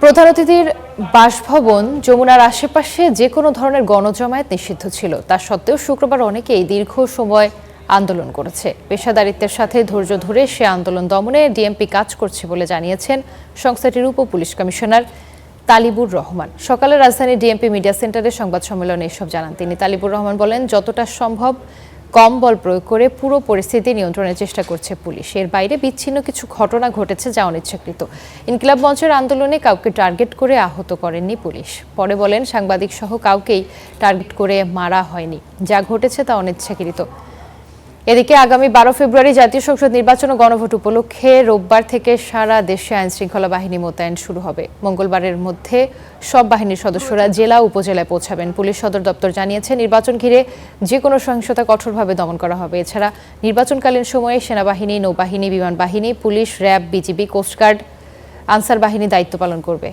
প্রধান অতিথির বাসভবন যমুনার আশেপাশে যে কোনো ধরনের গণজমায়েত নিষিদ্ধ ছিল। তা সত্ত্বেও শুক্রবার অনেকেই দীর্ঘ সময় আন্দোলন করেছে। পেশাদারিত্বের সাথে ধৈর্য ধরে সে আন্দোলন দমনে ডিএমপি কাজ করছে বলে জানিয়েছেন সংস্থাটির উপ পুলিশ কমিশনার তালিবুর রহমান। সকালে রাজধানীর ডিএমপি মিডিয়া সেন্টারে সংবাদ সম্মেলনে এসব জানান তিনি। তালিবুর রহমান বলেন, যতটা সম্ভব কম বল প্রয়োগ করে পুরো পরিস্থিতি নিয়ন্ত্রণের চেষ্টা করছে পুলিশ। এর বাইরে বিচ্ছিন্ন কিছু ঘটনা ঘটেছে যা অনিচ্ছাকৃত। ইনকিলাব মঞ্চের আন্দোলনে কাউকে টার্গেট করে আহত করেননি পুলিশ। পরে বলেন, সাংবাদিক সহ কাউকেই টার্গেট করে মারা হয়নি। যা ঘটেছে তা অনিচ্ছাকৃত। এদিকে আগামী 12 ফেব্রুয়ারি জাতীয় সংসদ নির্বাচন ও গণভোট উপলক্ষে রোববার থেকে সারা দেশে আইনশৃঙ্খলা বাহিনী মোতায়েন শুরু হবে। মঙ্গলবারের মধ্যে সব বাহিনীর সদস্যরা জেলা উপজেলায় পৌঁছাবেন। পুলিশ সদর দপ্তর জানিয়েছে, নির্বাচন ঘিরে যে কোনো সহিংসতা কঠোরভাবে দমন করা হবে। এছাড়া নির্বাচনকালীন সময়ে সেনাবাহিনী, নৌবাহিনী, বিমান বাহিনী, police, RAB, BGB, coast guard, Ansar বাহিনী দায়িত্ব পালন করবে।